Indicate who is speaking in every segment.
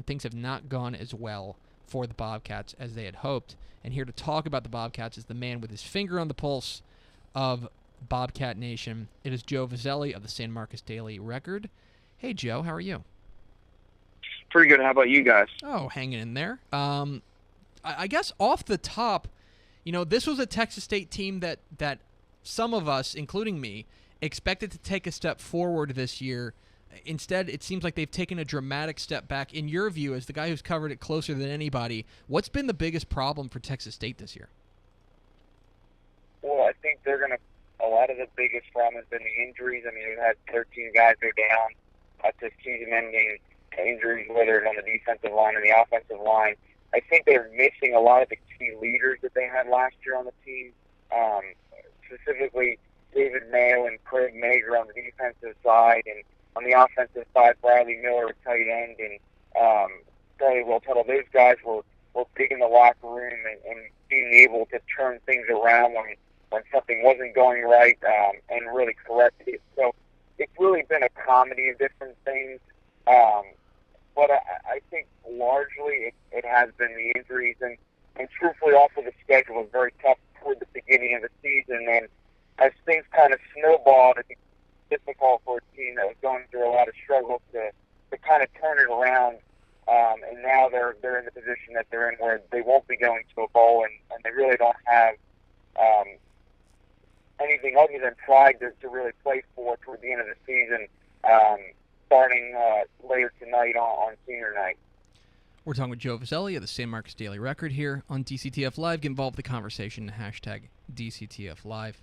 Speaker 1: things have not gone as well for the Bobcats as they had hoped. And here to talk about the Bobcats is the man with his finger on the pulse of Bobcat Nation. It is Joe Vozzelli of the San Marcos Daily Record. Hey, Joe, how are you?
Speaker 2: Pretty good. How about you guys?
Speaker 1: Oh, hanging in there. I guess off the top, this was a Texas State team that some of us, including me, expected to take a step forward this year. Instead, it seems like they've taken a dramatic step back. In your view, as the guy who's covered it closer than anybody, what's been the biggest problem for Texas State this year?
Speaker 2: Well, I think a lot of the biggest problem has been the injuries. I mean, we've had 13 guys go down to season-ending injuries, whether it's on the defensive line or the offensive line. I think they're missing a lot of the key leaders that they had last year on the team, specifically David Mayo and Craig Mager on the defensive side, and on the offensive side, Bradley Miller at tight end, and Charlie Wiltuttle. Those guys were big in the locker room and being able to turn things around when something wasn't going right and really correct it. So it's really been a comedy of different things. But I think largely it has been the injuries. And truthfully, also the schedule was very tough toward the beginning of the season. And as things kind of snowballed, I think it's difficult for a team that was going through a lot of struggles to kind of turn it around. And now they're in the position that they're in where they won't be going to a bowl, and they really don't have anything other than pride to really play for toward the end of the season, starting later tonight on senior night.
Speaker 1: We're talking with Joe Vozzelli of the San Marcos Daily Record here on DCTF Live. Get involved with the conversation, hashtag DCTF Live.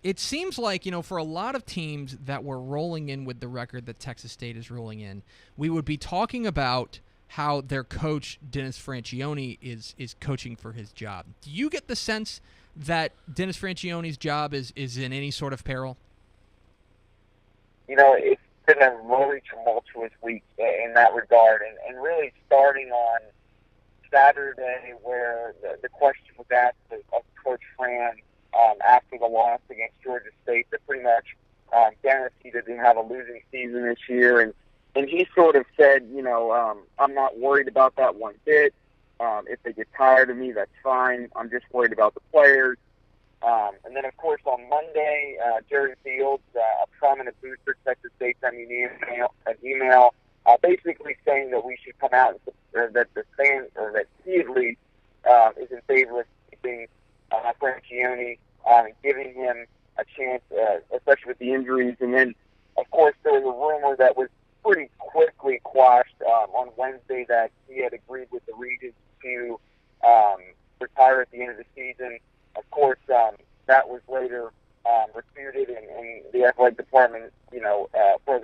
Speaker 1: It seems like, for a lot of teams that were rolling in with the record that Texas State is rolling in, we would be talking about how their coach, Dennis Franchione, is coaching for his job. Do you get the sense that Dennis Franchione's job is in any sort of peril?
Speaker 2: It's been a really tumultuous week in that regard, and really starting on Saturday where the question was asked of Coach Fran after the loss against Georgia State that pretty much guaranteed that they have a losing season this year. And he sort of said, I'm not worried about that one bit. If they get tired of me, that's fine. I'm just worried about the players. And then, of course, on Monday, Jerry Fields, a prominent booster, Texas State, sent me an email basically saying that we should come out and that the fans, or that he at least is in favor of keeping Franchione, giving him a chance, especially with the injuries. And then, of course, there was a rumor that was pretty quickly quashed on Wednesday that he had agreed with the Regents to retire at the end of the season. Of course, that was later refuted, and the athletic department, from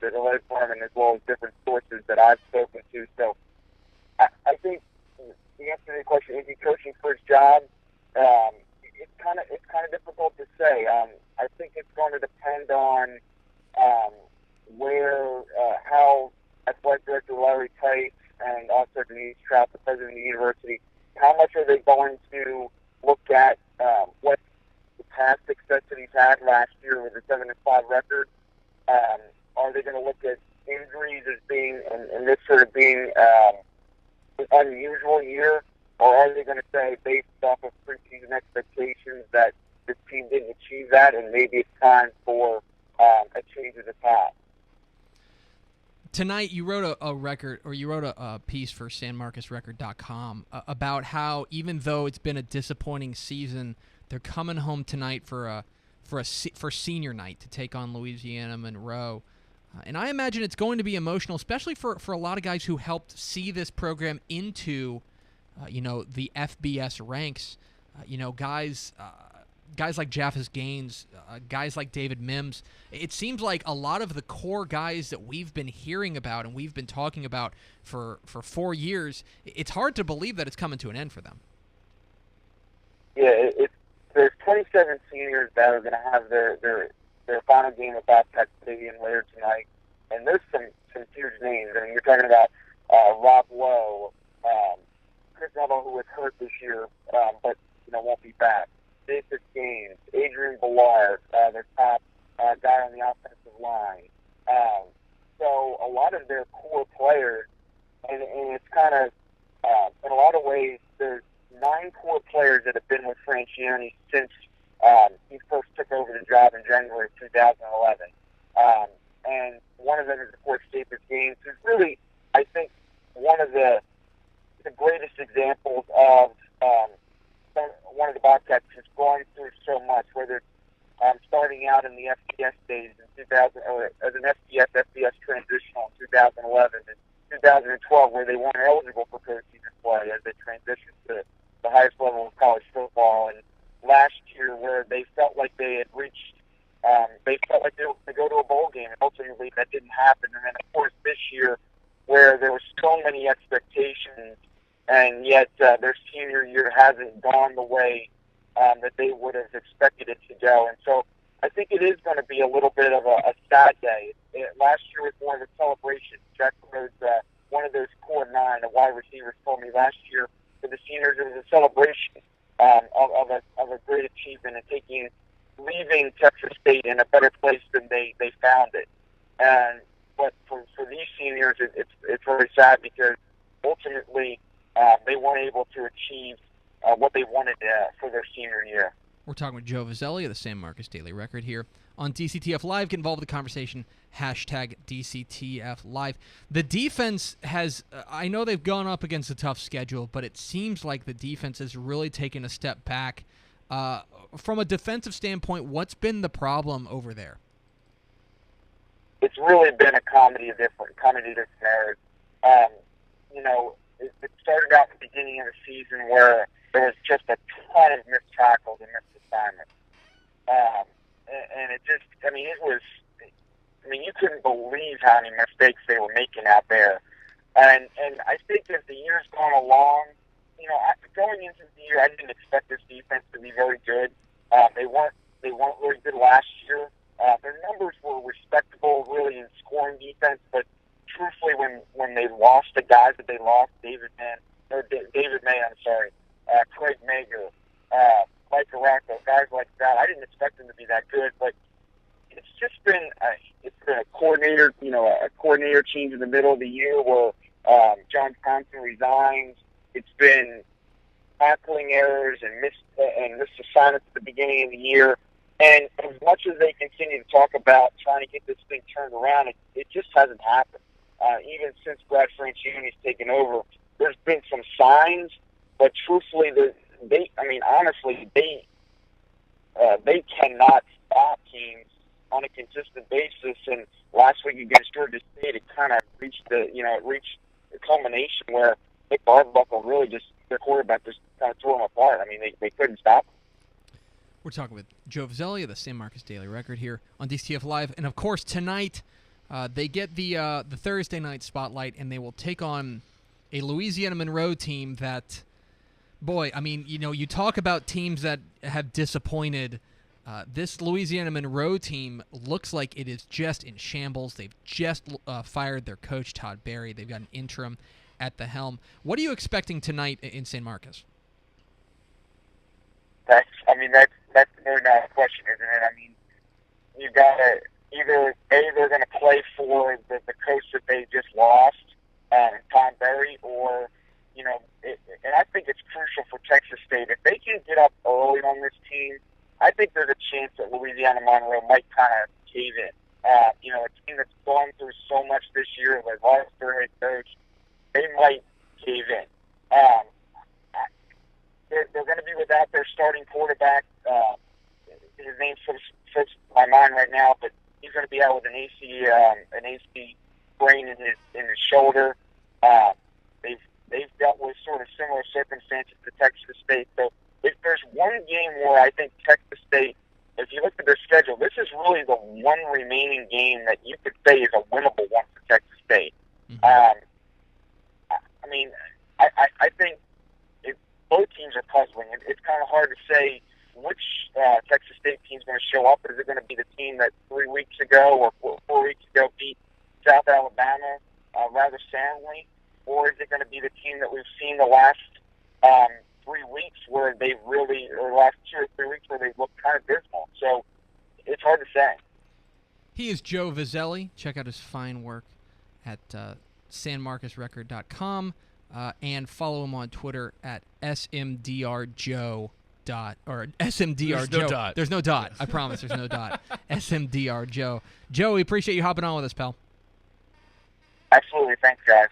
Speaker 2: the athletic department as well as different sources that I've spoken to. So I think the answer to the question, is he coaching for his job? It's kind of difficult to say. I think it's going to depend on how athletic director Larry Tice and also Denise Trout, the president of the university, how much are they going to look at what the past success that he's had last year with a 7-5 record? Are they going to look at injuries as being and this sort of being an unusual year, or are they going to say, based off of preseason expectations, that this team didn't achieve that, and maybe it's time for a change of the path?
Speaker 1: Tonight, you wrote a piece for SanMarcosRecord.com about how, even though it's been a disappointing season, they're coming home tonight for senior night to take on Louisiana Monroe. And I imagine it's going to be emotional, especially for a lot of guys who helped see this program into, the FBS ranks. Guys like Japhis Gaines, guys like David Mims. It seems like a lot of the core guys that we've been hearing about and we've been talking about for 4 years, it's hard to believe that it's coming to an end for them.
Speaker 2: Yeah, there's 27 seniors that are going to have their final game at Bobcat Stadium later tonight, and there's some huge names. I mean, you're talking about Rob Lowe, Chris Neville, who was hurt this year, but won't be back. Japhis Gaines, Adrian Ballard, their top guy on the offensive line. So a lot of their core players and it's kind of, in a lot of ways, there's 9 core players that have been with Franchione since he first took over the job in January of 2011. And one of them is, of course, Staples Gaines, who's really, I think, one of the greatest examples of one of the Bobcats who's gone through so much, whether it's starting out in the FBS days in 2000, or as an FBS transitional in 2011 and 2012, where they weren't eligible for postseason play as they transitioned to the highest level of college football, and last year where they felt like they had reached, they felt like they were going to go to a bowl game, and ultimately that didn't happen. And then, of course, this year where there were so many expectations, and yet their senior year hasn't gone the way that they would have expected it to go. And so I think it is going to be a little bit of a sad day. Last year was more of a celebration. Jack Rhodes, one of those core 9, the wide receivers, told me last year for the seniors it was a celebration of a great achievement and leaving Texas State in a better place than they found it. But for these seniors, it's very sad because ultimately they weren't able to achieve what they wanted for their senior year.
Speaker 1: We're talking with Joe Vozzelli of the San Marcos Daily Record here on DCTF Live. Get involved with the conversation, hashtag DCTF Live. The defense has, I know they've gone up against a tough schedule, but it seems like the defense has really taken a step back. From a defensive standpoint, what's been the problem over there?
Speaker 2: It's really been a comedy of different errors. It started out at the beginning of the season where there was just a ton of missed tackles and missed assignments. And it just, you couldn't believe how many mistakes they were making out there. And I think as the year's gone along, going into the year, I didn't expect this defense to be very good. They weren't really good last year. Their numbers were respectable, really, in scoring defense, but truthfully, when they lost the guys that they lost, David May, Craig Mager, Mike Aracco, guys like that, I didn't expect them to be that good, but it's just been a coordinator change in the middle of the year where John Thompson resigns. It's been tackling errors and missed assignments at the beginning of the year. And as much as they continue to talk about trying to get this thing turned around, it just hasn't happened. Even since Brad Franchione's taken over, there's been some signs, but truthfully, they cannot stop teams on a consistent basis. And last week against Georgia State, it kind of reached the culmination where Nick Arbuckle really just, their quarterback just kind of tore them apart. They couldn't stop them.
Speaker 1: We're talking with Joe Vozzelli of the San Marcos Daily Record here on DCTF Live. And, of course, tonight they get the Thursday night spotlight, and they will take on a Louisiana Monroe team that, boy, you talk about teams that have disappointed. This Louisiana Monroe team looks like it is just in shambles. They've just fired their coach, Todd Berry. They've got an interim at the helm. What are you expecting tonight in San Marcos?
Speaker 2: That's the very nice question, isn't it? You got to either they're going to play for the coach that they just lost, Tom Berry, or and I think it's crucial for Texas State if they can get up early on this team. I think there's a chance that Louisiana Monroe might kind of cave in. A team that's gone through so much this year, like lost their head coach, they might cave in. They're going to be without their starting quarterback. His name slips my mind right now, but he's going to be out with an AC sprain in his shoulder. They've dealt with sort of similar circumstances to Texas State. So if there's one game where I think Texas State, if you look at their schedule, this is really the one remaining game that you could say is a winnable one for Texas State. Mm-hmm. I think both teams are puzzling. It's kind of hard to say which Texas State team is going to show up. Is it going to be the team that 3 weeks ago or 4 weeks ago beat South Alabama rather soundly? Or is it going to be the team that we've seen the last 3 weeks where they really, or the last 2 or 3 weeks where they've looked kind of dismal? So it's hard to say.
Speaker 1: He is Joe Vozzelli. Check out his fine work at sanmarcusrecord.com, and follow him on Twitter at smdrjoe. Or SMDR
Speaker 3: There's
Speaker 1: Joe.
Speaker 3: no dot.
Speaker 1: There's no dot. I promise there's no dot. SMDR Joe. Joe, we appreciate you hopping on with us, pal.
Speaker 2: Absolutely. Thanks, guys.